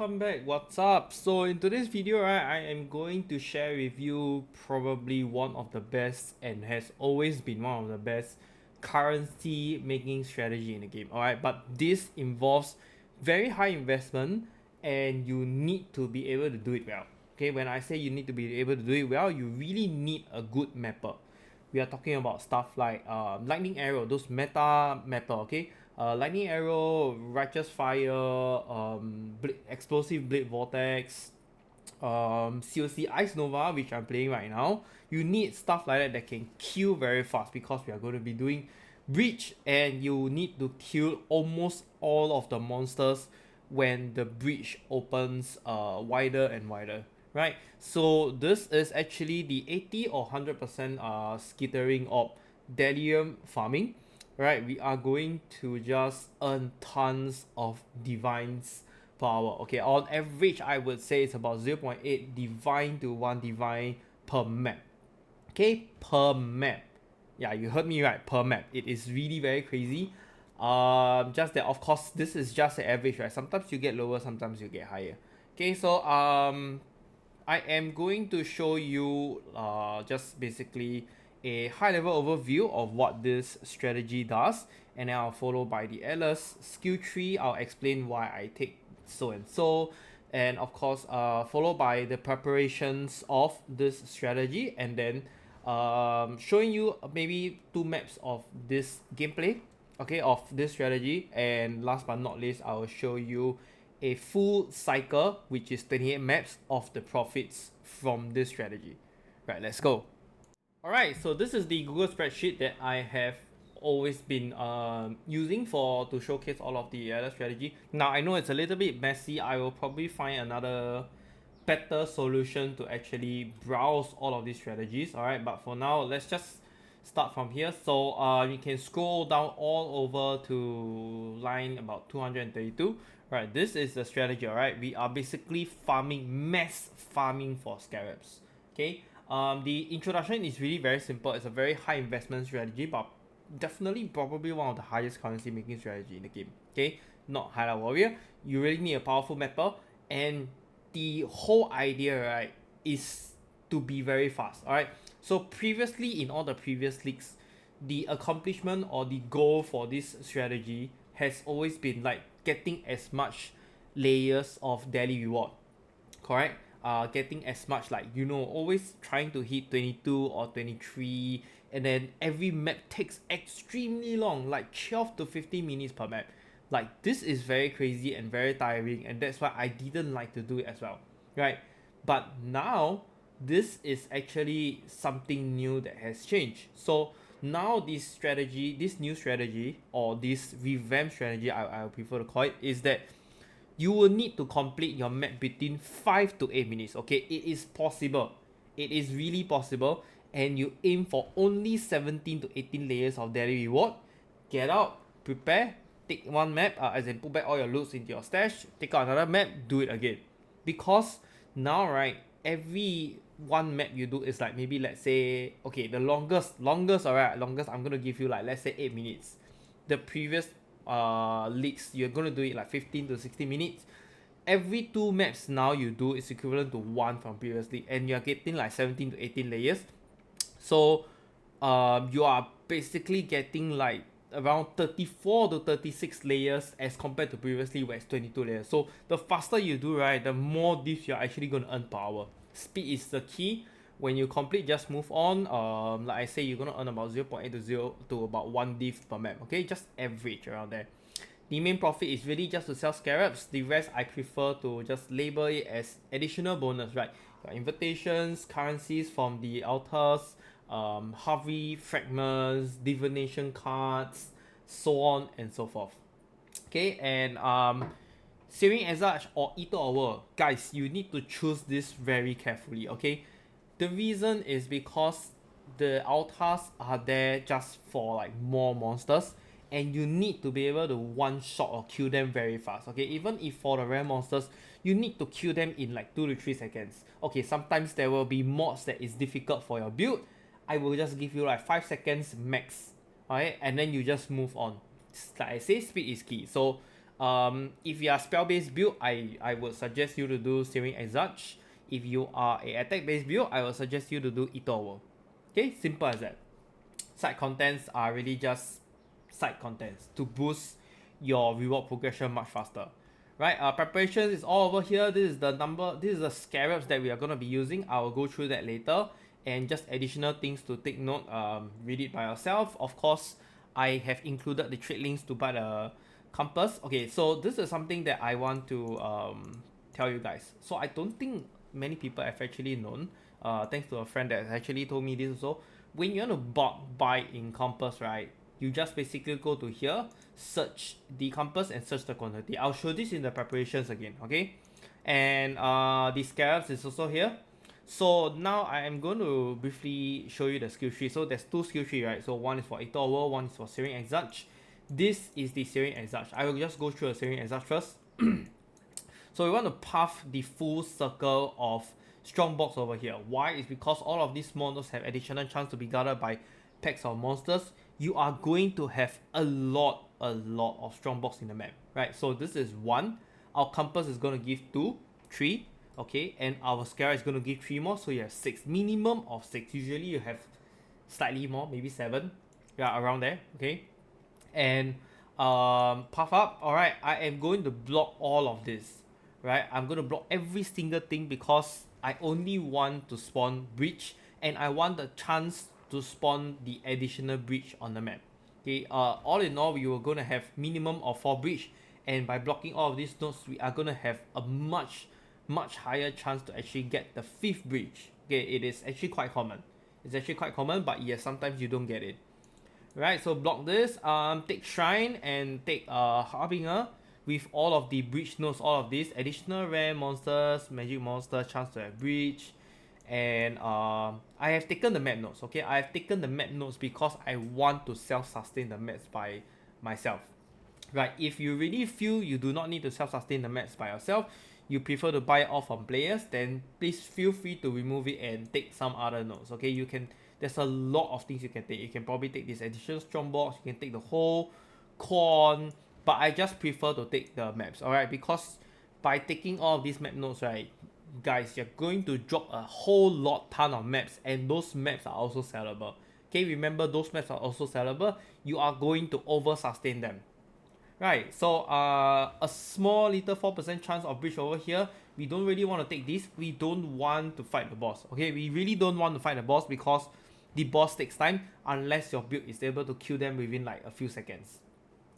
welcome back. What's up? So in today's video, right, I am going to share with you probably one of the best and has always been one of the best currency making strategy in the game. Alright, but this involves very high investment and you need to be able to do it well. Okay, when I say you need to be able to do it well, you really need a good mapper. We are talking about stuff like lightning arrow, those meta mapper, okay? Lightning arrow, righteous fire, explosive blade vortex, COC Ice Nova, which I'm playing right now. You need stuff like that can kill very fast because we are going to be doing breach, and you need to kill almost all of the monsters when the breach opens wider and wider, right? So this is actually the 80 or 100% skittering of Delium farming, right? We are going to just earn tons of divines power. Okay, on average, I would say it's about 0.8 divine to 1 divine per map. Okay, per map. Yeah, you heard me right, per map. It is really very crazy. Just that, of course, this is just the average, right? Sometimes you get lower, sometimes you get higher. Okay, so I am going to show you just basically a high level overview of what this strategy does, and then I'll follow by the Alice skill tree. I'll explain why I take so and so, and of course followed by the preparations of this strategy, and then showing you maybe two maps of this gameplay, okay, of this strategy, and last but not least I will show you a full cycle, which is 28 maps of the profits from this strategy. Right, let's go. Alright, so this is the Google spreadsheet that I have always been using for to showcase all of the other strategy. Now I know it's a little bit messy. I will probably find another better solution to actually browse all of these strategies. Alright, but for now, let's just start from here. So you can scroll down all over to line about 232. Right, this is the strategy. Alright, we are basically farming, mass farming for scarabs. Okay, the introduction is really very simple. It's a very high investment strategy, but definitely probably one of the highest currency making strategy in the game. Okay, not highlight warrior. You really need a powerful mapper, and the whole idea, right, is to be very fast. All right. So previously in all the previous leagues, the accomplishment or the goal for this strategy has always been like getting as much layers of daily reward, correct? Getting as much, like, always trying to hit 22 or 23, and then every map takes extremely long, like 12 to 15 minutes per map. Like, this is very crazy and very tiring, and that's why I didn't like to do it as well, right? But now this is actually something new that has changed. So now this new strategy, or this revamped strategy, I prefer to call it, is that you will need to complete your map between 5 to 8 minutes. Okay, it is possible. It is really possible. And you aim for only 17 to 18 layers of daily reward. Get out, prepare, take one map, as in put back all your loots into your stash, take out another map, do it again. Because now, right, every one map you do is like, maybe let's say, okay, the longest, alright, longest I'm gonna give you like, let's say 8 minutes. The previous leagues, you're gonna do it like 15 to 60 minutes. Every two maps now you do is equivalent to one from previously, and you're getting like 17 to 18 layers. So you are basically getting like around 34 to 36 layers as compared to previously where it's 22 layers. So the faster you do, right, the more diff you're actually going to earn power. Speed is the key. When you complete, just move on. Like I say, you're going to earn about 0.8 to 0 to about 1 diff per map. Okay, just average around there. The main profit is really just to sell scarabs. The rest I prefer to just label it as additional bonus, right? Invitations, currencies from the altars, Harvey fragments, divination cards, so on and so forth. Okay, and Searing Exarch or Eater of World, guys, you need to choose this very carefully. Okay, the reason is because the altars are there just for like more monsters, and you need to be able to one shot or kill them very fast. Okay, even if for the rare monsters, you need to kill them in like 2 to 3 seconds. Okay, sometimes there will be mods that is difficult for your build. I will just give you like 5 seconds max. Alright, and then you just move on. Like I say, speed is key. So If you are spell based build, I would suggest you to do Searing Exarch. If you are a attack based build, I would suggest you to do Eternal. Okay, simple as that. Side contents are really just side contents to boost your reward progression much faster. Right, preparations is all over here. This is the scarabs that we are going to be using. I will go through that later. And just additional things to take note, read it by yourself. Of course, I have included the trade links to buy the compass. Okay, so this is something that I want to tell you guys. So I don't think many people have actually known, thanks to a friend that actually told me this also. When you want to buy in compass, right, you just basically go to here, search the compass and search the quantity. I'll show this in the preparations again, okay? And the scarabs is also here. So now I am going to briefly show you the skill tree. So there's two skill tree, right? So one is for Eternal, one is for Searing Exarch. This is the Searing Exarch. I will just go through the Searing Exarch first. So we want to path the full circle of strong box over here. Why? Is because all of these monsters have additional chance to be guarded by packs of monsters. You are going to have a lot of strong box in the map, right? So this is 1. Our compass is going to give 2, 3, okay, and our scarab is going to give 3 more, so you have 6. Minimum of 6. Usually you have slightly more, maybe 7, yeah, around there, okay. And puff up. All right, I am going to block all of this, right? I'm going to block every single thing because I only want to spawn breach, and I want the chance to spawn the additional breach on the map. Okay, all in all, we were going to have minimum of 4 breach, and by blocking all of these nodes, we are going to have a much higher chance to actually get the 5th breach. Okay, it is actually quite common. It's actually quite common, but yes, sometimes you don't get it. Right, so block this, take Shrine and take Harbinger with all of the breach nodes, all of these additional rare monsters, magic monster, chance to have breach, and I have taken the map nodes. Okay, I have taken the map nodes because I want to self-sustain the maps by myself. Right, if you really feel you do not need to self-sustain the maps by yourself, you prefer to buy it off from players, then please feel free to remove it and take some other nodes. Okay, you can. There's a lot of things you can take. You can probably take this additional strong box. You can take the whole corn, but I just prefer to take the maps. All right, because by taking all of these map nodes, right, guys, you're going to drop a whole ton of maps, and those maps are also sellable. Okay, remember those maps are also sellable. You are going to over sustain them. Right, so a small little 4% chance of breach over here. We don't really want to take this. We don't want to fight the boss. Okay, we really don't want to fight the boss because the boss takes time unless your build is able to kill them within like a few seconds.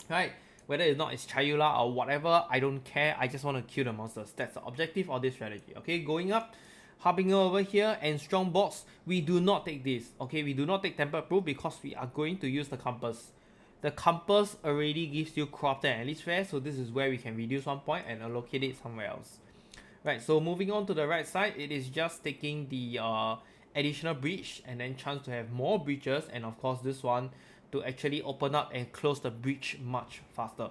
Right, whether or not it's Chayula or whatever, I don't care. I just want to kill the monsters. That's the objective of this strategy. Okay, going up, Harbinger over here and strong box. We do not take this. Okay, we do not take temper proof because we are going to use the compass. The compass already gives you crafted and elite rare, so this is where we can reduce 1 point and allocate it somewhere else. Right, so moving on to the right side, it is just taking the additional breach and then chance to have more breaches, and of course this one to actually open up and close the breach much faster.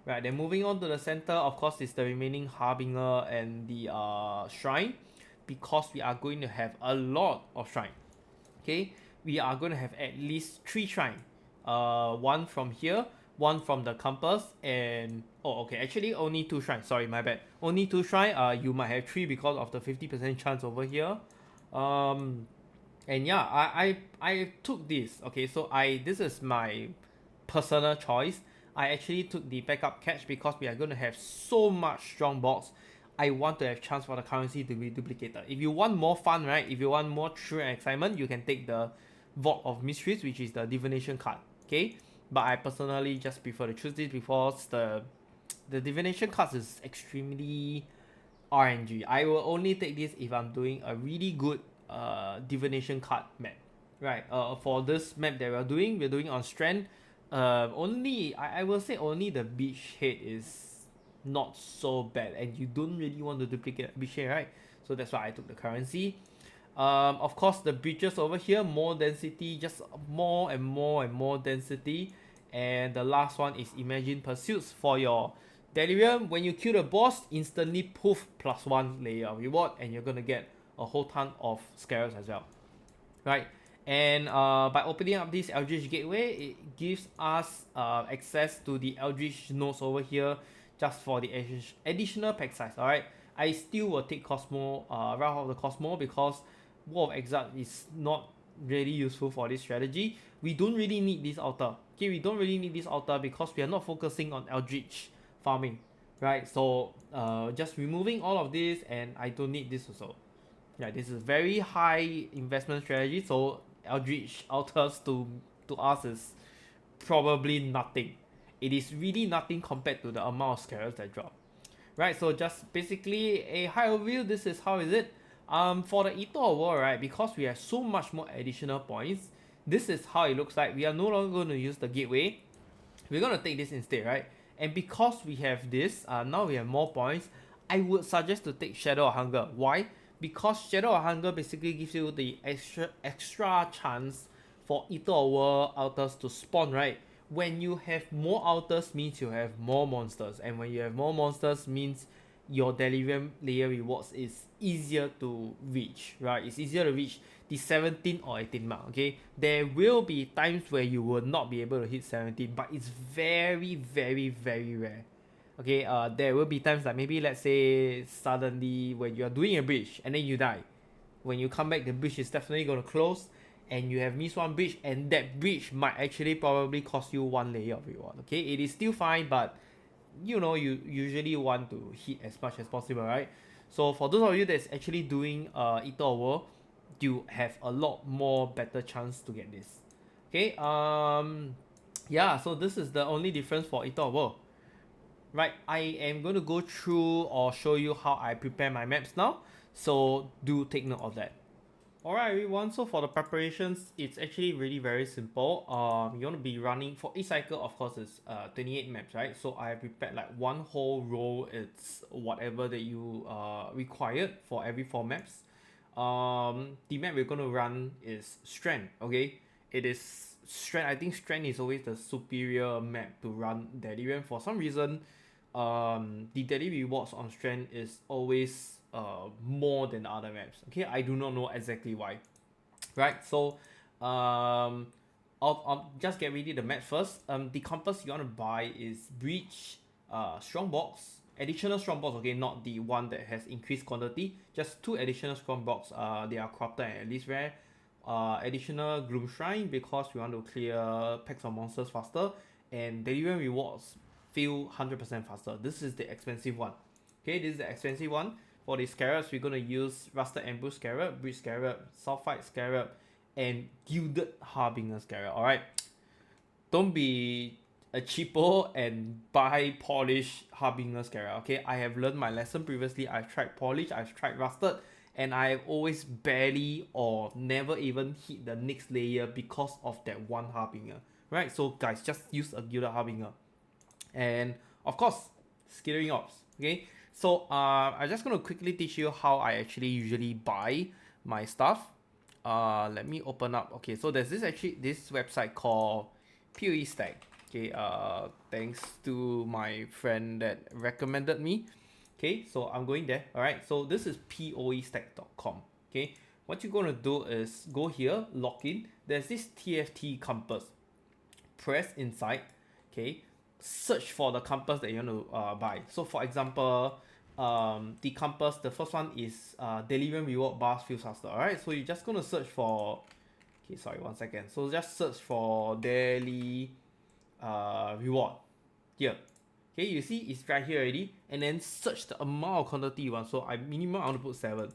Right, then moving on to the center, of course, is the remaining Harbinger and the Shrine, because we are going to have a lot of Shrine. Okay, we are going to have at least 3 Shrine. One from here, one from the compass, and actually only 2 shrines. Sorry, my bad. Only 2 shrine. You might have 3 because of the 50% chance over here. And yeah, I took this. Okay, so this is my personal choice. I actually took the backup catch because we are going to have so much strong box. I want to have chance for the currency to be duplicated. If you want more fun, right? If you want more thrill and excitement, you can take the Vault of Mysteries, which is the divination card. Okay, but I personally just prefer to choose this because the divination cards is extremely RNG. I will only take this if I'm doing a really good divination card map. Right. For this map that we're doing on strength. Only I will say only the beach head is not so bad, and you don't really want to duplicate beach head, right? So that's why I took the currency. Of course, the breaches over here, more density, just more and more density. And the last one is Imagine Pursuits for your Delirium. When you kill the boss, instantly poof +1 layer of reward, and you're gonna get a whole ton of scarabs as well. Right, And by opening up this Eldritch gateway, it gives us access to the Eldritch nodes over here just for the additional pack size. Alright, I still will take Cosmo, Wrath of the Cosmo, because War of Exile is not really useful for this strategy. We don't really need this altar. Okay, we don't really need this altar because we are not focusing on Eldritch farming, right? So just removing all of this, and I don't need this also. Yeah, this is very high investment strategy, so Eldritch altars to us is probably nothing. It is really nothing compared to the amount of scarabs that drop. Right, so just basically a high overview. This is how is it. For the Eater of War, right, because we have so much more additional points, this is how it looks like. We are no longer going to use the gateway. We're going to take this instead, right? And because we have this, now we have more points. I would suggest to take Shadow of Hunger. Why? Because Shadow of Hunger basically gives you the extra chance for Eater of War altars to spawn, right? When you have more altars means you have more monsters, and when you have more monsters means your Delirium layer rewards is easier to reach, right? It's easier to reach the 17 or 18 mark, okay? There will be times where you will not be able to hit 17, but it's very, very, very rare. Okay, there will be times like maybe let's say suddenly when you're doing a bridge and then you die. When you come back, the bridge is definitely gonna close, and you have missed one bridge, and that bridge might actually probably cost you one layer of reward. Okay, it is still fine, but you know you usually want to hit as much as possible, right? So for those of you that's actually doing Eater of War, you have a lot more better chance to get this. Okay, yeah, so this is the only difference for Eater of War. Right, I am going to go through or show you how I prepare my maps now, so do take note of that. Alright everyone, so for the preparations, it's actually really very simple. You want to be running, for each cycle of course it's 28 maps, right? So I have prepared like one whole row, it's whatever that you required for every 4 maps. The map we're going to run is Strand, okay? It is Strand, I think Strand is always the superior map to run Delirium. For some reason, the daily rewards on Strand is always more than other maps. Okay, I do not know exactly why. Right, so I'll just get ready the map first. The compass you want to buy is Breach, Strongbox, additional Strongbox. Okay, not the one that has increased quantity. Just 2 additional Strongbox. They are corrupted and at least rare. Additional Gloom Shrine because we want to clear packs of monsters faster, and Delirium rewards feel 100% faster. This is the expensive one. Okay, this is the expensive one. For the scarabs, we're gonna use Rusted Ambush Scarab, Bridge Scarab, Sulfite Scarab, and Gilded Harbinger Scarab. Alright, don't be a cheapo and buy Polished Harbinger Scarab. Okay, I have learned my lesson previously. I've tried Polished, I've tried Rusted, and I have always barely or never even hit the next layer because of that one Harbinger. Right, so guys, just use a Gilded Harbinger. And of course, skittering ops. Okay, so I'm just gonna quickly teach you how I actually usually buy my stuff. Let me open up. Okay, so there's this website called PoE Stack. Okay, thanks to my friend that recommended me. Okay, so I'm going there. All right, so this is poestack.com. Okay, what you're gonna do is go here, log in. There's this TFT compass. Press inside. Okay, search for the compass that you want to buy. So for example, the compass, the first one is Delirium reward bars feels faster. Alright, so you're just gonna search for, okay, sorry, 1 second. So just search for daily reward here. Okay, you see it's right here already, and then search the amount of quantity you want. So I minimum I want to put 7.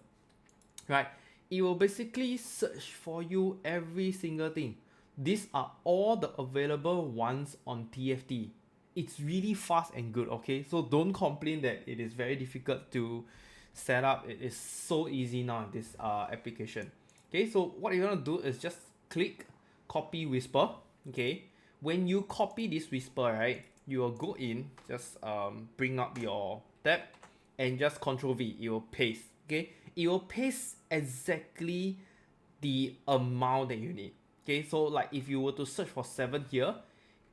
Right, it will basically search for you every single thing. These are all the available ones on TFT. It's really fast and good, okay? So don't complain that it is very difficult to set up. It is so easy now in this application. Okay, so what you're gonna do is just click copy whisper. Okay, when you copy this whisper, right, you will go in, just bring up your tab and just Ctrl V. It will paste. Okay, it will paste exactly the amount that you need. Okay, so like if you were to search for 7 here,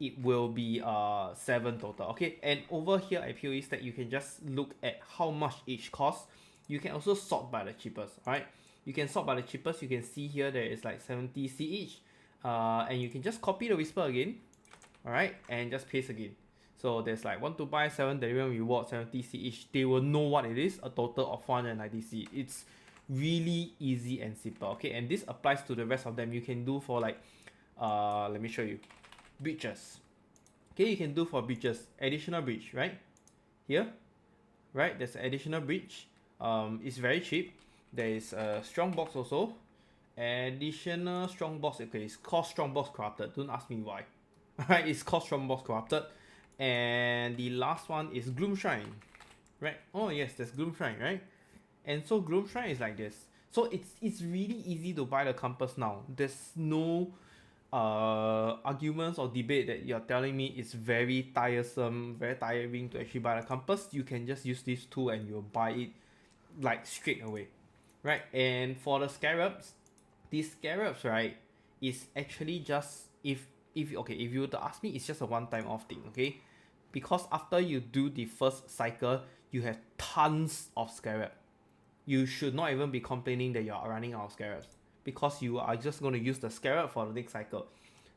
it will be 7 total. Okay, and over here at PoE Stack, you can just look at how much each costs. You can also sort by the cheapest. Alright, You can sort by the cheapest. You can see here there is like 70C each. And you can just copy the whisper again, alright, and just paste again. So there's like 1 to buy, 7 Delirium reward, 70C each. They will know what it is, a total of 490C. It's really easy and simple, okay? And this applies to the rest of them. You can do for like, let me show you, breaches. Okay, you can do for breaches, additional breach, right? Here, right, there's an additional breach. It's very cheap. There is a strong box also. Additional strong box, okay, it's called strong box corrupted. Don't ask me why. Alright, it's called strong box corrupted. And the last one is Gloom Shrine, right? Oh yes, there's Gloom Shrine, right? And so Gloom Shrine is like this. So it's really easy to buy the compass now. There's no arguments or debate that you're telling me it's very tiresome, very tiring to actually buy the compass. You can just use this tool and you'll buy it like straight away, right? And for the scarabs, these scarabs, right, is actually just if you were to ask me, it's just a one-time off thing, okay? Because after you do the first cycle, you have tons of scarab. You should not even be complaining that you're running out of scarabs, because you are just going to use the scarab for the next cycle.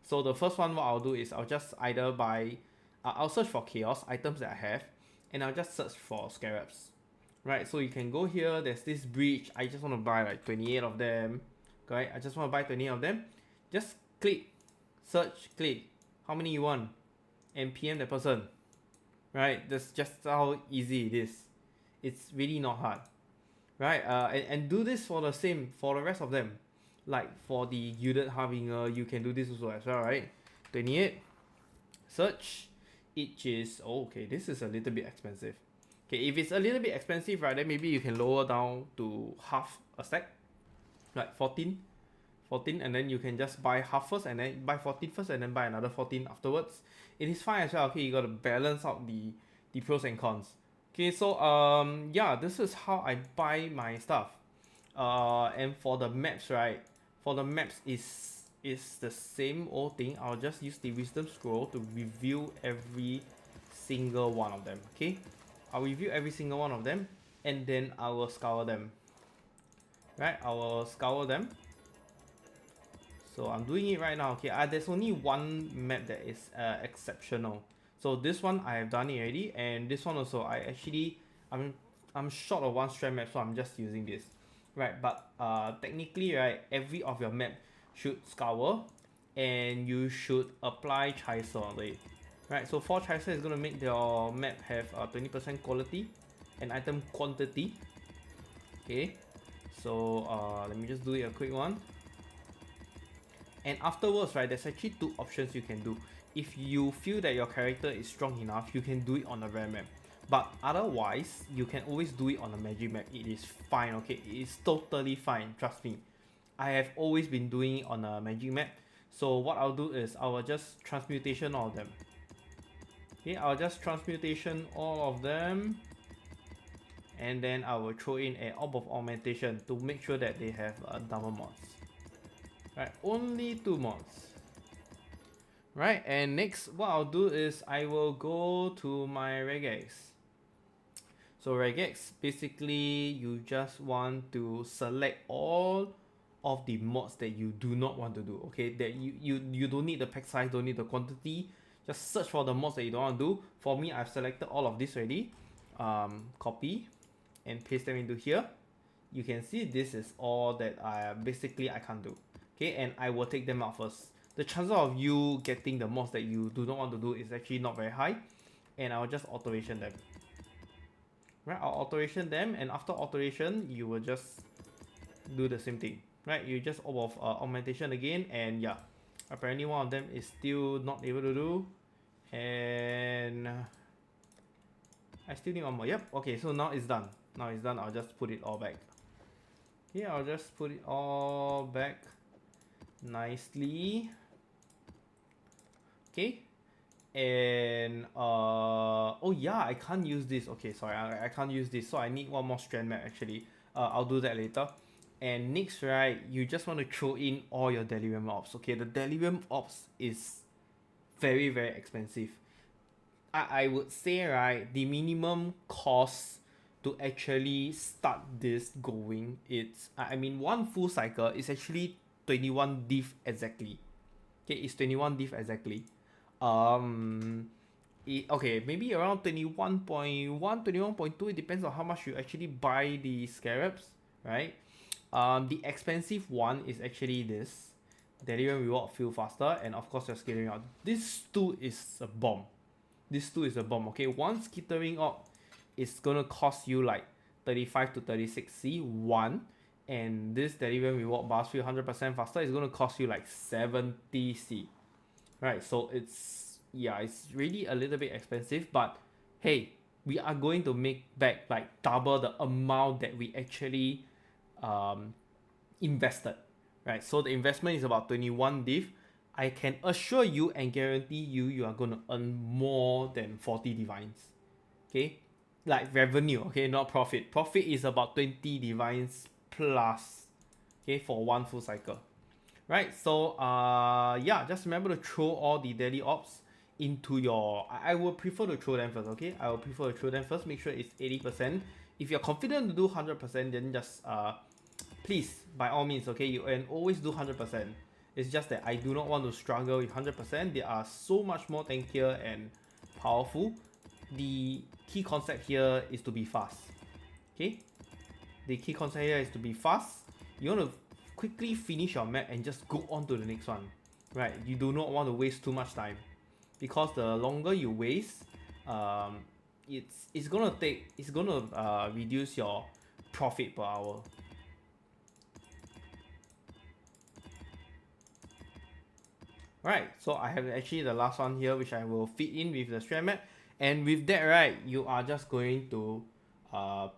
So the first one, what I'll do is I'll just either buy, I'll search for chaos items that I have, and I'll just search for scarabs, right? So you can go here, there's this breach, I just want to buy like 28 of them, right? I just want to buy 28 of them. Just click, search, click, how many you want, and PM the person, right? That's just how easy it is. It's really not hard, right? And do this for the same, for the rest of them. Like for the Gilded Harbinger, you can do this also as well, right? 28, search, each is, oh, okay, this is a little bit expensive. Okay, if it's a little bit expensive, right, then maybe you can lower down to half a stack, like 14, and then you can just buy half first and then buy 14 first and then buy another 14 afterwards. It is fine as well, okay, you gotta balance out the pros and cons. Okay, so yeah, this is how I buy my stuff. And for the maps, right, for the maps is the same old thing. I'll just use the wisdom scroll to review every single one of them, okay? I'll review every single one of them and then I will scour them, right? I will scour them. So I'm doing it right now, okay? There's only one map that is exceptional. So this one I have done it already, and this one also I'm short of one strand map, so I'm just using this, right? But technically, right, every of your map should scour, and you should apply Chaser on it, right? So 4 Chaser is gonna make your map have 20% quality and item quantity. Okay, so let me just do it a quick one. And afterwards, right, there's actually 2 options you can do. If you feel that your character is strong enough, you can do it on a rare map. But otherwise, you can always do it on a magic map. It is fine, okay? It is totally fine, trust me. I have always been doing it on a magic map. So what I'll do is I will just transmutation all of them. Okay, I'll just transmutation all of them. And then I will throw in an orb of augmentation to make sure that they have double mods. Right, only 2 mods. Right, and next what I'll do is I will go to my regex. So regex, basically you just want to select all of the mods that you do not want to do, okay? That you don't need the pack size, don't need the quantity. Just search for the mods that you don't want to do. For me, I've selected all of this already. Copy and paste them into here. You can see this is all that I can't do. Okay, and I will take them out first. The chances of you getting the mods that you do not want to do is actually not very high. And I'll just alteration them. Right, I'll alteration them, and after alteration, you will just do the same thing. Right, you just orb of augmentation again, and yeah. Apparently one of them is still not able to do. And I still need one more. Yep, okay, so now it's done. Now it's done, I'll just put it all back. Okay, I'll just put it all back nicely. Okay, and oh yeah, I can't use this. Okay, sorry, I can't use this, so I need one more strand map actually. I'll do that later. And next, right, you just want to throw in all your delirium orbs. Okay, the delirium orbs is very, very expensive. I would say, right, the minimum cost to actually start this going. It's, I mean, one full cycle is actually 21 div exactly. Okay, it's 21 div exactly. Okay, maybe around 21.1, 21.2. It depends on how much you actually buy the scarabs, right? The expensive one is actually this. Delirium reward feel faster, and of course you're skittering out. This two is a bomb. This two is a bomb. Okay, one skittering out is gonna cost you like 35 to 36C one, and this delirium reward bars feel 100% faster is gonna cost you like 70C. Right, so it's, yeah, it's really a little bit expensive, but hey, we are going to make back like double the amount that we actually invested, right? So the investment is about 21 div. I can assure you and guarantee you are going to earn more than 40 divines. Okay, like revenue, okay, not profit. Profit is about 20 divines plus, okay, for one full cycle. Right, so yeah, just remember to throw all the daily ops into your, I will prefer to throw them first. Okay, I will prefer to throw them first. Make sure it's 80%. If you're confident to do 100%, then just please, by all means, okay, you can always do 100%. It's just that I do not want to struggle with 100%. They are so much more tankier and powerful. The key concept here is to be fast. Okay, the key concept here is to be fast. You want to quickly finish your map and just go on to the next one, right? You do not want to waste too much time, because the longer you waste, it's gonna reduce your profit per hour. Right, so I have actually the last one here, which I will fit in with the strand map, and with that, right, you are just going to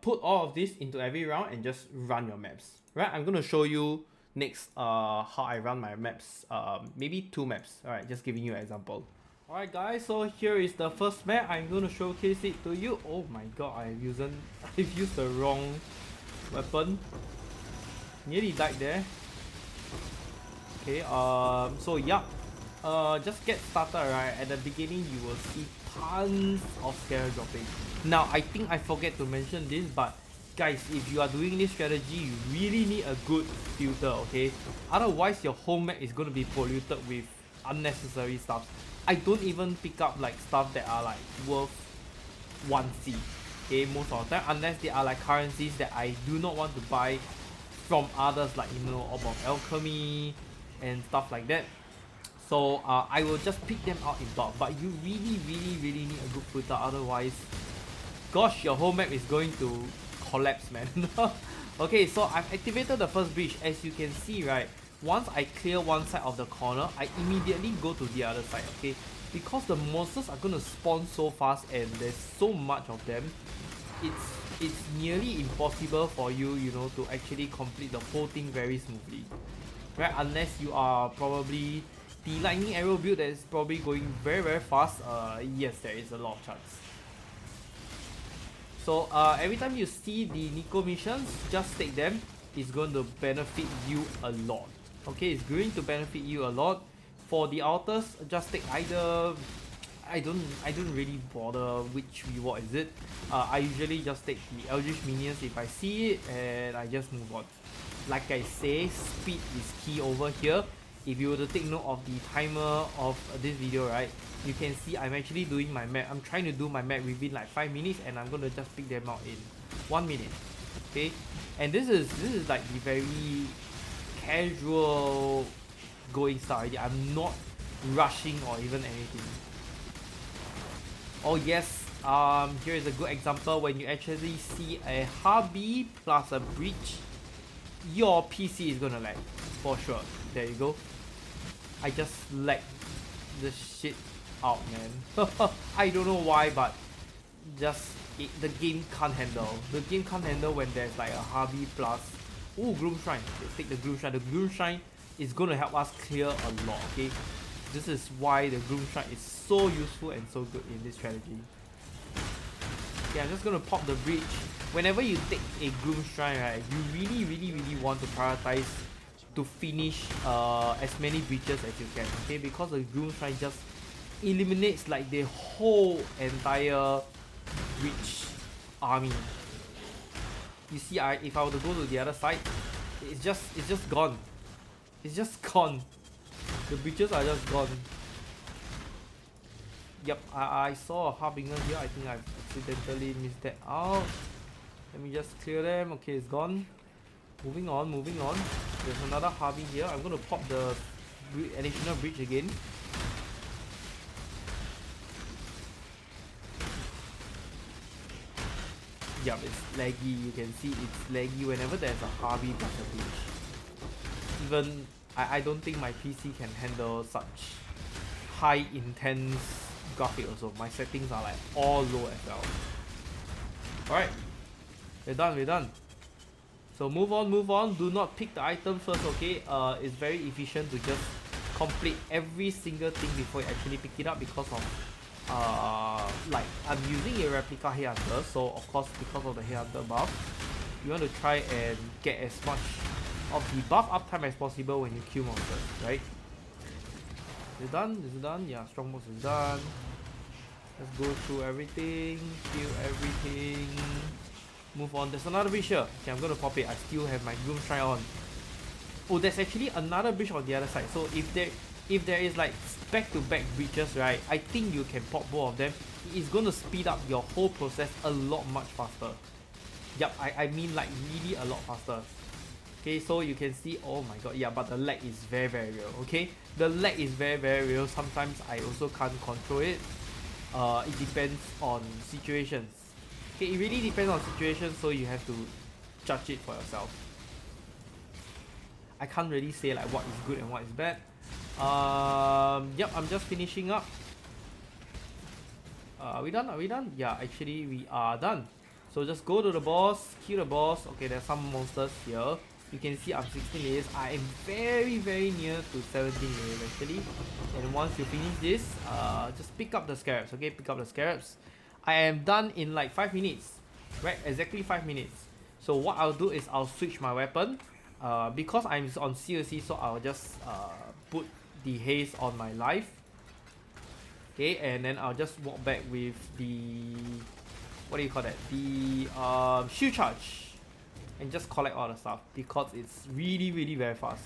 put all of this into every round and just run your maps. Right, I'm gonna show you next how I run my maps. Maybe two maps. Alright, just giving you an example. Alright guys, so here is the first map. I'm gonna showcase it to you. Oh my god, I've used the wrong weapon. Nearly died there. Okay, so yeah. Just get started, right? At the beginning you will see tons of scarab dropping. Now I think I forget to mention this, but guys, if you are doing this strategy, you really need a good filter, okay? Otherwise your whole map is going to be polluted with unnecessary stuff. I don't even pick up like stuff that are like worth 1C, okay, most of the time, unless they are like currencies that I do not want to buy from others, like, you know, Orb of Alchemy and stuff like that. So I will just pick them out in bulk, but you really need a good filter, otherwise, gosh, your whole map is going to collapse, man. Okay, so I've activated the first breach. As you can see, right, once I clear one side of the corner, I immediately go to the other side, okay? Because the monsters are going to spawn so fast and there's so much of them, it's nearly impossible for you, you know, to actually complete the whole thing very smoothly, right? Unless you are probably the lightning arrow build that is probably going very fast. Yes, there is a lot of chance. So every time you see the Nico missions, just take them. It's going to benefit you a lot. Okay, it's going to benefit you a lot. For the altars, just take either, I don't really bother which reward is it. I usually just take the Eldritch minions if I see it, and I just move on. Like I say, speed is key over here. If you were to take note of the timer of this video, right, you can see I'm actually doing my map. I'm trying to do my map within like 5 minutes, and I'm gonna just pick them out in 1 minute. Okay, and this is like the very casual going style already. I'm not rushing or even anything. Oh yes, here is a good example. When you actually see a hubby plus a breach, your PC is gonna lag for sure. There you go. I just lagged the shit out, man. I don't know why, but just the game can't handle. The game can't handle when there's like a hubby plus. Oh, Gloom Shrine. Let's take the Gloom Shrine. The Gloom Shrine is gonna help us clear a lot. Okay, this is why the Gloom Shrine is so useful and so good in this strategy. Okay, I'm just gonna pop the breach. Whenever you take a Gloom Shrine, right, you really want to prioritize to finish as many breaches as you can, okay? Because the Gloom Shrine just eliminates like the whole entire breach army, You see, if I were to go to the other side, it's just gone. It's just gone. The breaches are just gone. Yep, I saw a harbinger here. I think I've accidentally missed that out. Let me just clear them. Okay, it's gone. Moving on, moving on. There's another harby here. I'm gonna pop the additional bridge again. Yep, it's laggy. You can see it's laggy whenever there's a harby plus a bridge. Even I don't think my PC can handle such high intense graphic also. My settings are like all low as well. Alright. We're done, we're done. So move on, move on. Do not pick the item first, okay? It's very efficient to just complete every single thing before you actually pick it up because of like I'm using a replica headhunter, so of course because of the headhunter buff, you want to try and get as much of the buff uptime as possible when you kill monsters, right? Is it done? Is it done? Yeah, strongbox is done. Let's go through everything, kill everything. Move on. There's another bridge here. Okay, I'm gonna pop it. I still have my Gloom Shrine on. Oh, there's actually another bridge on the other side. So if there is like back-to-back bridges, right, I think you can pop both of them. It's gonna speed up your whole process a lot much faster. Yup, I mean like really a lot faster. Okay, so you can see, oh my god, yeah, but the lag is very real, okay? The lag is very real. Sometimes I also can't control it. It depends on situations. Okay, it really depends on situations, so you have to judge it for yourself. I can't really say like what is good and what is bad. Yep, I'm just finishing up. Are we done? Are we done? Yeah, actually we are done. So just go to the boss, kill the boss. Okay, there's some monsters here. You can see I'm 16 layers. I am very near to 17 layers actually. And once you finish this, just pick up the scarabs. Okay, pick up the scarabs. I am done in like 5 minutes. Right, exactly 5 minutes. So what I'll do is I'll switch my weapon. Because I'm on COC, so I'll just put the haze on my life. Okay, and then I'll just walk back with the, what do you call that? The shield charge. And just collect all the stuff because it's really very fast.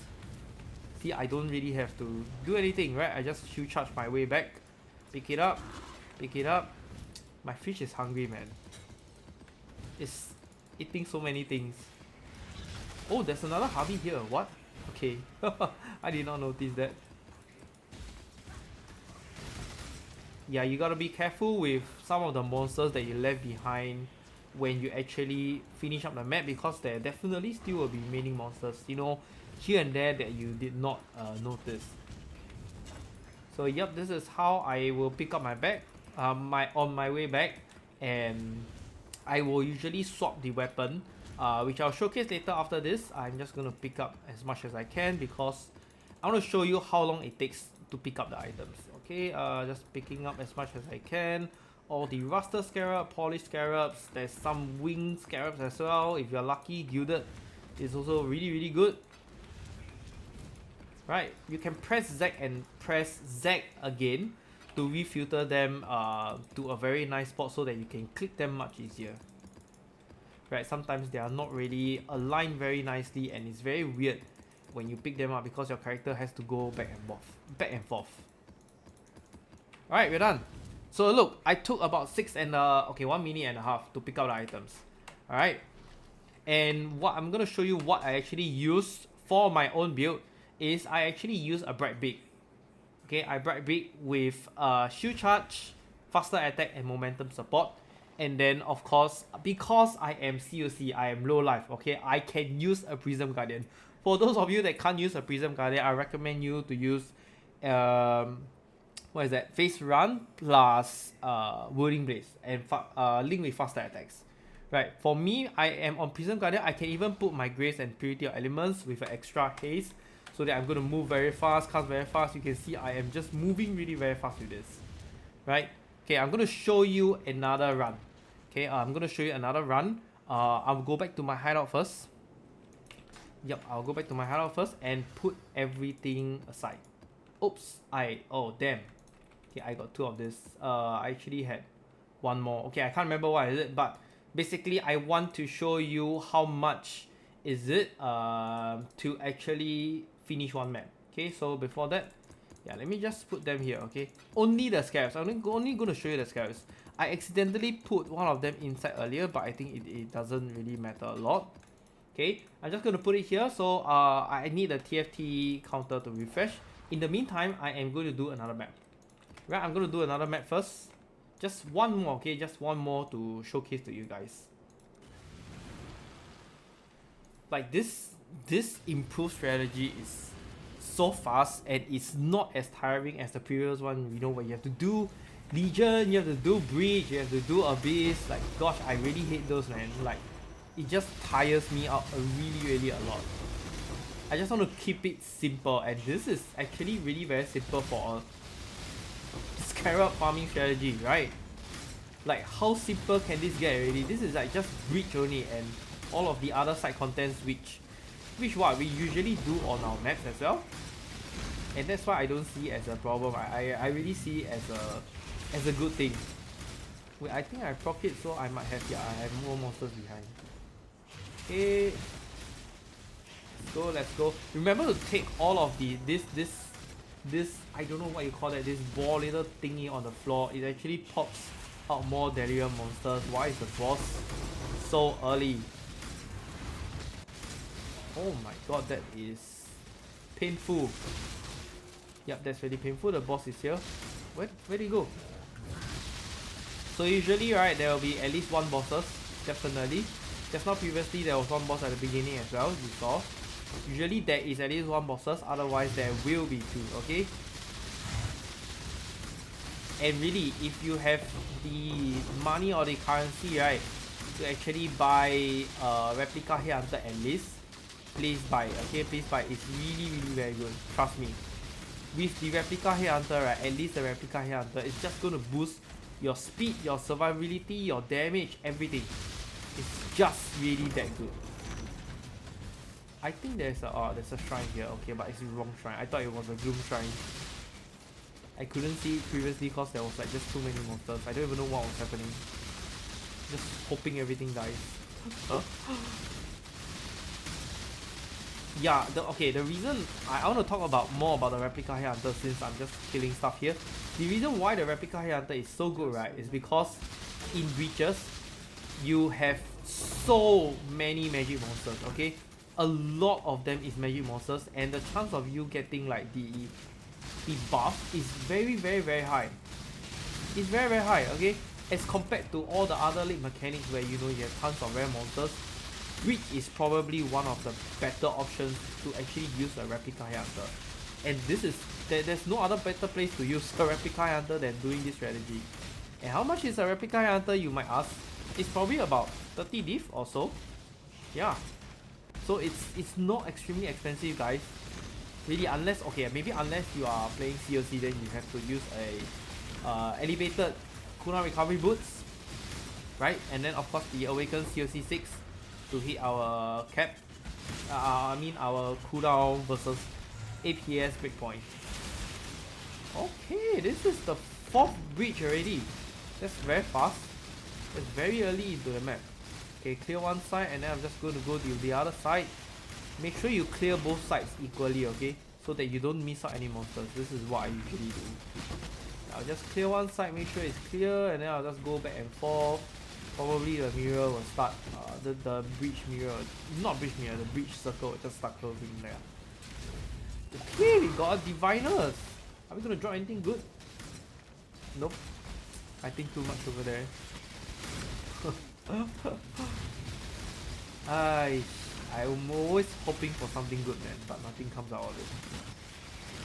See, I don't really have to do anything, right? I just shield charge my way back. Pick it up. Pick it up. My fish is hungry, man. It's eating so many things. Oh, there's another harby here. What? Okay. I did not notice that. Yeah, you gotta be careful with some of the monsters that you left behind when you actually finish up the map, because there definitely still will be remaining monsters, you know, here and there that you did not notice. So yep, this is how I will pick up my bag on my way back, and I will usually swap the weapon, which I'll showcase later after this. I'm just gonna pick up as much as I can because I want to show you how long it takes to pick up the items. Okay, just picking up as much as I can. All the rusted scarab, polished scarabs, there's some winged scarabs as well. If you're lucky, gilded is also really good. Right, you can press Z and press Z again to refilter them to a very nice spot so that you can click them much easier. Right, sometimes they are not really aligned very nicely and it's very weird when you pick them up because your character has to go back and forth. Alright, we're done. So look, I took about 1 minute and a half to pick up the items. Alright. And what I'm gonna show you what I actually used for my own build is I actually use a bright beak. Okay, I bright beak with shield charge, faster attack and momentum support. And then of course, because I am COC, I am low life, okay, I can use a Prism Guardian. For those of you that can't use a Prism Guardian, I recommend you to use what is that? Phase Run plus Whirling Blades and link with faster attacks. Right, for me, I am on Prism Guardian. I can even put my Grace and Purity of Elements with an extra haste so that I'm going to move very fast, cast very fast. You can see I am just moving really very fast with this. Right? Okay, I'm going to show you another run. Okay, I'm going to show you another run. I'll go back to my hideout first. Yep, I'll go back to my hideout first and put everything aside. Oops, oh damn. Okay, I got 2 of this. I actually had 1 more. Okay, I can't remember what is it, but basically I want to show you how much is it to actually finish one map. Okay, so before that, yeah, let me just put them here. Okay, only the scarabs. I'm only going to show you the scarabs. I accidentally put one of them inside earlier, but I think it doesn't really matter a lot. Okay, I'm just going to put it here. So I need the TFT counter to refresh. In the meantime, I am going to do another map. Right, I'm going to do another map first. Just one more, okay? Just one more to showcase to you guys. Like this improved strategy is so fast and it's not as tiring as the previous one. You know, where you have to do Legion, you have to do Breach, you have to do Abyss. Like, gosh, I really hate those, man. Like, it just tires me out really a lot. I just want to keep it simple, and this is actually really very simple for a scarab farming strategy, right? Like, how simple can this get already? This is like just Breach only, and all of the other side contents which what we usually do on our maps as well. And that's why I don't see it as a problem. I really see it as a good thing. Wait, I think I proc it, so I might have, yeah, I have more monsters behind. Okay. Let's go. Remember to take all of this I don't know what you call that, this ball little thingy on the floor. It actually pops out more delirium monsters. Why is the boss so early? Oh my god, that is painful. Yep, that's really painful. The boss is here. Where did he go? So usually, right, there will be at least one bosses, definitely. Just now previously there was one boss at the beginning as well, you saw. Usually there is at least one bosses, otherwise there will be two, okay? And really, if you have the money or the currency, right, to actually buy a replica headhunter at least, please buy, okay? Please buy. It's really very good, trust me. With the replica headhunter, right, at least the replica headhunter is just going to boost your speed, your survivability, your damage, everything. It's just really that good. I think there's a shrine here, okay, but it's the wrong shrine. I thought it was a gloom shrine. I couldn't see it previously because there was like just too many monsters. I don't even know what was happening. Just hoping everything dies. Yeah, the reason I want to talk about more about the replica headhunter, since I'm just killing stuff here. The reason why the replica headhunter is so good, right, is because in breaches you have so many magic monsters, okay? A lot of them is magic monsters, and the chance of you getting like the buff is very high. It's very high, okay? As compared to all the other league mechanics where, you know, you have tons of rare monsters, Breach is probably one of the better options to actually use a replica hunter. And this is there's no other better place to use a replica hunter than doing this strategy. And how much is a replica hunter, you might ask? It's probably about 30 div or so. Yeah. So it's not extremely expensive, guys. Really, unless, okay, maybe unless you are playing COC, then you have to use a elevated cooldown recovery boots, right? And then of course the awakened COC 6 to hit our cap. I mean our cooldown versus APS breakpoint. Okay, this is the 4th breach already. That's very fast. It's very early into the map. Okay, clear one side, and then I'm just going to go to the other side. Make sure you clear both sides equally, okay? So that you don't miss out any monsters. This is what I usually do. I'll just clear one side, make sure it's clear, and then I'll just go back and forth. Probably the mirror will start, the breach mirror, not breach mirror, the breach circle will just start closing there. Okay, we got a diviners. Are we gonna draw anything good? Nope. I think too much over there. I'm always hoping for something good, man, but nothing comes out of it.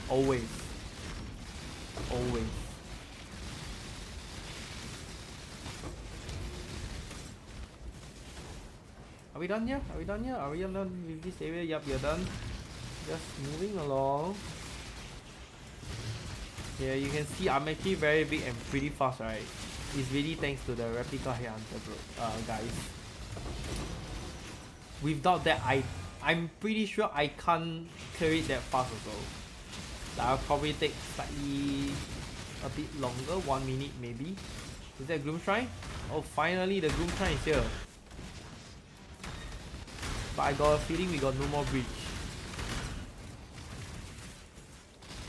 Always. Are we done here? Are we done with this area? Yup, we are done. Just moving along. Yeah, you can see I'm actually very big and pretty fast, right? It's really thanks to the replica headhunter, bro, guys. Without that, I'm pretty sure I can't clear it that fast also. I'll probably take slightly a bit longer, 1 minute maybe. Is that Gloom Shrine? Oh, finally the Gloom Shrine is here. But I got a feeling we got no more breach.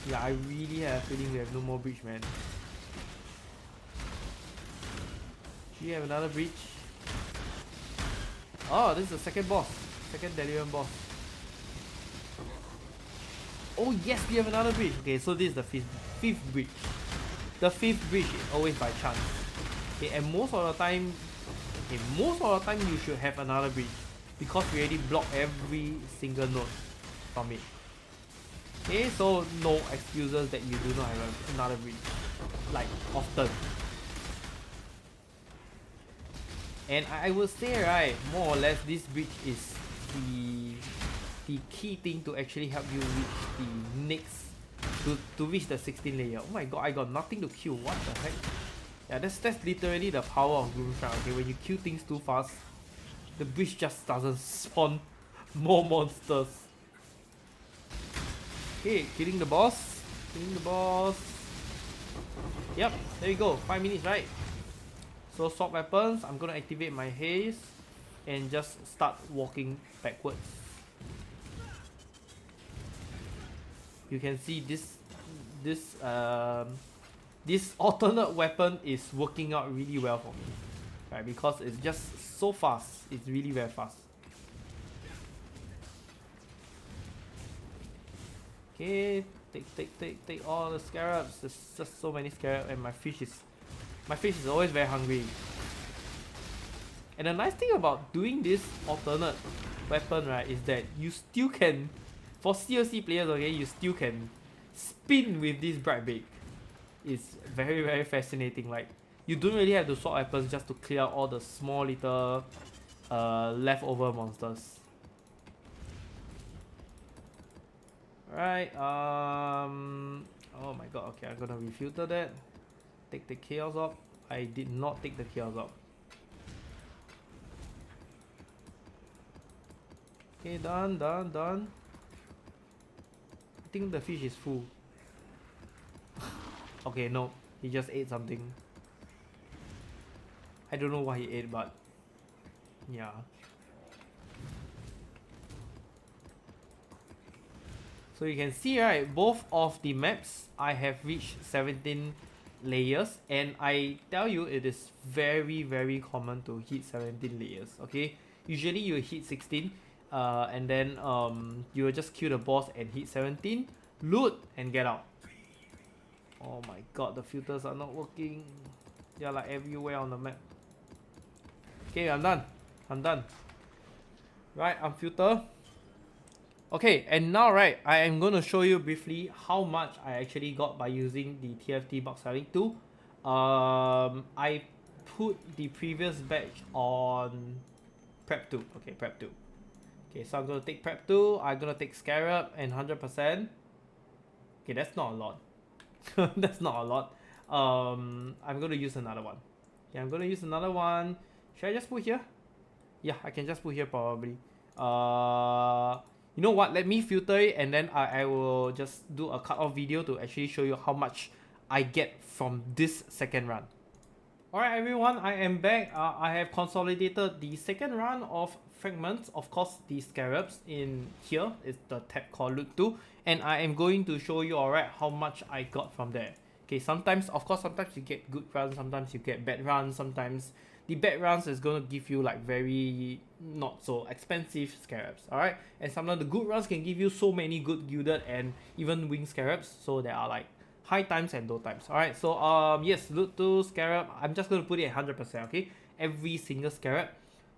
Yeah, I really have a feeling we have no more breach, man. Do you have another breach? Oh, this is the second boss. Second Delirium boss. Oh yes, we have another breach. Okay, so this is the fifth breach. The fifth breach is always by chance. Okay, and most of the time you should have another breach because we already block every single node from it. Okay, so no excuses that you do not have another breach. Like, often. And I would say, right, more or less this breach is the key thing to actually help you reach the next, to reach the 16 layer. Oh my god, I got nothing to kill, what the heck? Yeah, that's literally the power of Gloom Shrine. Okay, when you kill things too fast, the breach just doesn't spawn more monsters. Okay, killing the boss. Killing the boss. Yep, there we go. 5 minutes, right? So swap weapons. I'm gonna activate my haste and just start walking backwards. You can see this alternate weapon is working out really well for me, right? Because it's just so fast. It's really very fast. Okay, take all the scarabs. There's just so many scarabs, and my fish is always very hungry. And the nice thing about doing this alternate weapon, right, is that you still can, for COC players, okay, you still can spin with this bright bake. It's very, very fascinating. Like, you don't really have to swap weapons just to clear out all the small little leftover monsters. Alright, oh my god, okay, I'm gonna refilter that. Take the chaos up. I did not take the chaos up. Okay, done. I think the fish is full. Okay, no, he just ate something. I don't know what he ate, but yeah. So you can see, right, both of the maps I have reached 17 layers, and I tell you it is very, very common to hit 17 layers. Okay, usually you hit 16 and then you will just kill the boss and hit 17, loot and get out. Oh my god, the filters are not working. They're like everywhere on the map. Okay, I'm done. Right, unfilter. Okay, and now, right, I am going to show you briefly how much I actually got by using the TFT box selling tool. I put the previous batch on prep 2. Okay, prep 2. Okay, so I'm going to take prep 2, I'm going to take scarab and 100%. Okay, that's not a lot. That's not a lot. I'm going to use another one. Okay, I'm going to use another one. Should I just put here? Yeah, I can just put here probably. You know what, let me filter it and then I will just do a cut off video to actually show you how much I get from this second run. Alright everyone, I am back. I have consolidated the second run of fragments, of course the scarabs in here is the tab called loot 2, and I am going to show you alright how much I got from there. Okay, sometimes you get good runs, sometimes you get bad runs, sometimes the bad runs is going to give you like very not so expensive scarabs, alright? And sometimes the good runs can give you so many good gilded and even winged scarabs, so there are like high times and low times, alright? So yes, loot 2 scarab, I'm just going to put it at 100%, okay? Every single scarab.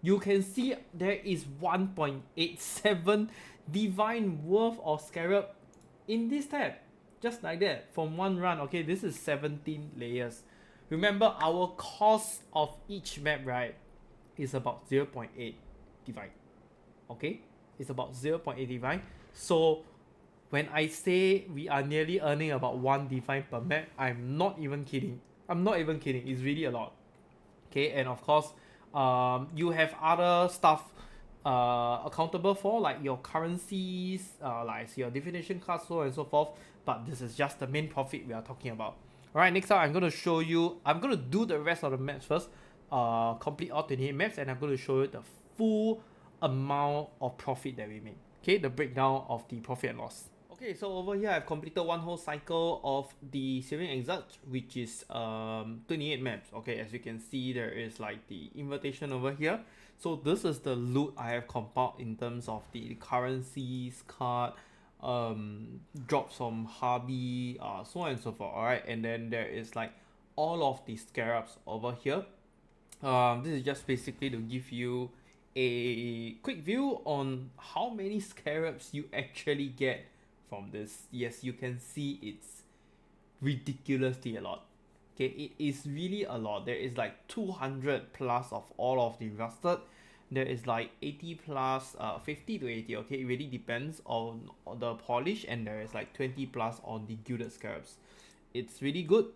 You can see there is 1.87 divine worth of scarab in this tab. Just like that, from one run, okay? This is 17 layers. Remember, our cost of each map, right, is about 0.8 divine. Okay? It's about 0.8 divine. So, when I say we are nearly earning about 1 divine per map, I'm not even kidding. It's really a lot. Okay, and of course, you have other stuff accountable for, like your currencies, like your definition cards, so on and so forth. But this is just the main profit we are talking about. Alright, next up I'm going to show you, I'm going to do the rest of the maps first, complete all 28 maps, and I'm going to show you the full amount of profit that we made. Okay, the breakdown of the profit and loss. Okay, so over here I've completed one whole cycle of the Searing Exarch, which is 28 maps. Okay, as you can see, there is like the invitation over here. So this is the loot I have compiled in terms of the currencies, card, drops from hobby, so on and so forth. Alright, and then there is like all of the scarabs over here. This is just basically to give you a quick view on how many scarabs you actually get from this. Yes, you can see it's ridiculously a lot. Okay, it is really a lot. There is like 200 plus of all of the rusted. There is like 80 plus, 50 to 80. Okay, it really depends on the polish, and there is like 20 plus on the gilded scarabs. It's really good.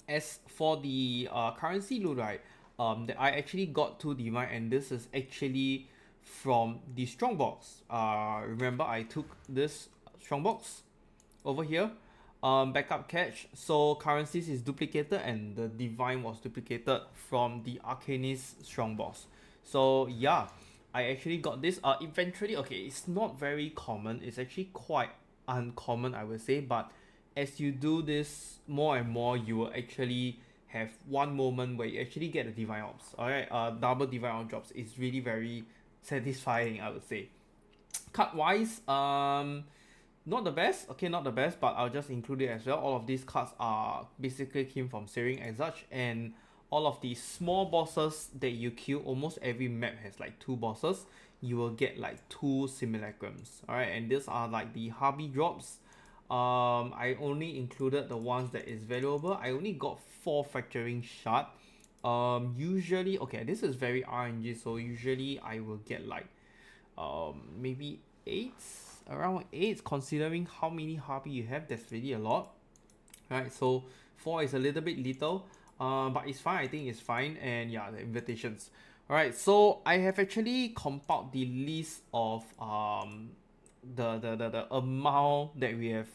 As for the currency loot, right, that I actually got two divine, and this is actually from the strongbox. Remember I took this strongbox over here, backup catch. So currencies is duplicated, and the divine was duplicated from the arcanist strongbox. So yeah, I actually got this. Eventually, okay, it's not very common. It's actually quite uncommon, I would say, but as you do this more and more, you will actually have one moment where you actually get the divine ops. Alright, double divine ops drops is really very satisfying, I would say. Card wise, not the best. Okay, not the best, but I'll just include it as well. All of these cards are basically came from Searing Exarch, and all of the small bosses that you kill, almost every map has like two bosses. You will get like two simulacrums. Alright, and these are like the hobby drops. I only included the ones that is valuable. I only got 4 fracturing shard. Usually, okay, this is very RNG, so usually I will get like maybe 8, around 8, considering how many hobby you have. That's really a lot. Right, so 4 is a little bit little, but it's fine. I think it's fine. And yeah, the invitations. Alright, so I have actually compiled the list of the amount that we have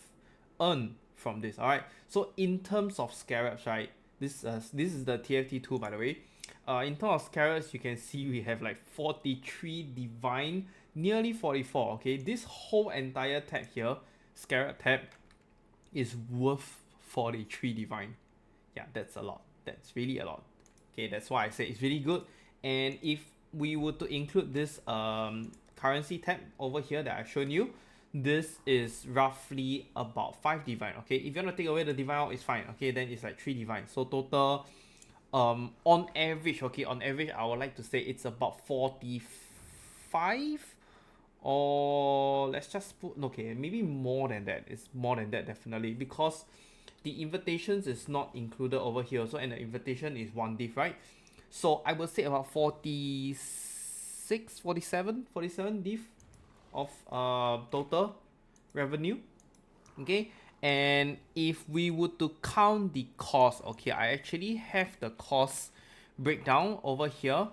earned from this. Alright, so in terms of scarabs, right, this is the TFT2, by the way. In terms of scarabs, you can see we have like 43 divine, nearly 44. Okay, this whole entire tab here, scarab tab, is worth 43 divine. Yeah, that's a lot. That's really a lot. Okay, that's why I say it's really good. And if we were to include this currency tab over here that I've shown you, this is roughly about 5 divine. Okay, if you want to take away the divine out, it's fine. Okay, then it's like 3 divine. So total, on average, okay, on average, I would like to say it's about 45, or let's just put, okay, maybe more than that. It's more than that, definitely, because the invitations is not included over here also, and the invitation is 1 div, right? So I would say about 46, 47 div of total revenue. Okay, and if we were to count the cost, okay, I actually have the cost breakdown over here.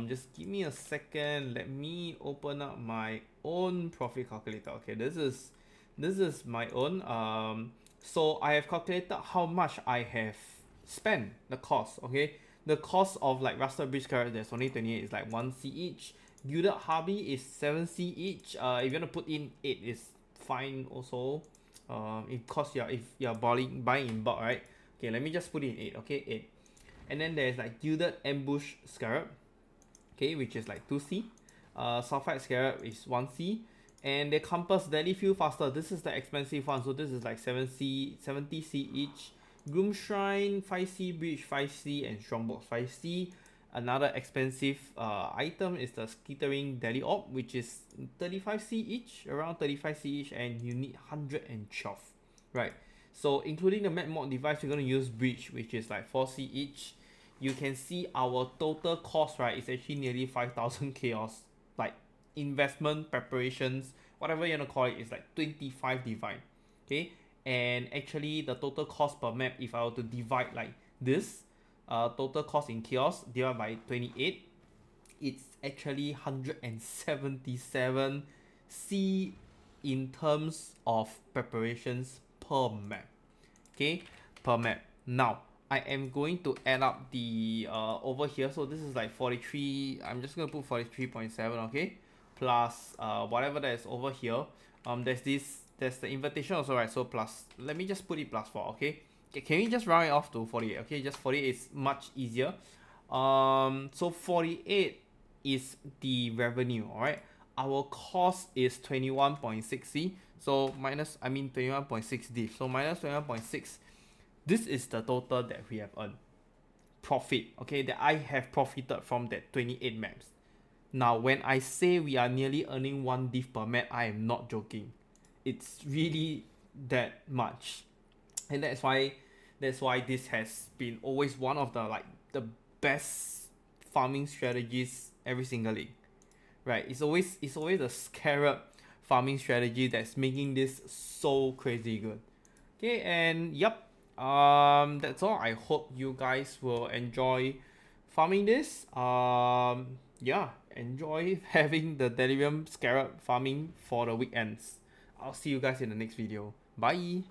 Just give me a second. Let me open up my own profit calculator. Okay, this is my own. So I have calculated how much I have spent, the cost. Okay, the cost of like rusted bridge carrot, there's only 28, is like 1C each. Gilded hobby is 7C each. If you want to put in 8, is fine also. If cost if you're buying in bulk, right? Okay, let me just put in 8. Okay, 8. And then there's like gilded ambush scarab, okay, which is like 2C. Sulfite scarab is 1C. And the compass deli fuel faster, this is the expensive one, so this is like 7C, 70C each. Groom shrine 5C, bridge 5C, and strongbox 5C. Another expensive item is the skittering deli orb, which is 35C each, around 35C each, and you need 112, right? So including the map mod device, we're going to use bridge, which is like 4C each. You can see our total cost, right, is actually nearly 5,000 chaos. Like investment, preparations, whatever you want to call it, is like 25 divine. Okay, and actually the total cost per map, if I were to divide like this, total cost in chaos divided by 28, it's actually 177 C in terms of preparations per map. okay, per map. Now I am going to add up the over here. So this is like 43. I'm just gonna put 43.7, okay, plus whatever that is over here. There's the invitation also, right? So plus, let me just put it plus 4, okay. Okay, can we just round it off to 48? Okay, just 48 is much easier. So 48 is the revenue, all right. Our cost is 21.6c, so minus, I mean 21.6 div, so minus 21.6. This is the total that we have earned profit, okay, that I have profited from that 28 maps. Now when I say we are nearly earning 1 div per map, I am not joking. It's really that much. And that's why this has been always one of the the best farming strategies every single league, right? It's always the scarab farming strategy that's making this so crazy good. Okay, and yep, that's all. I hope you guys will enjoy farming this. Yeah, enjoy having the delirium scarab farming for the weekends. I'll see you guys in the next video. Bye.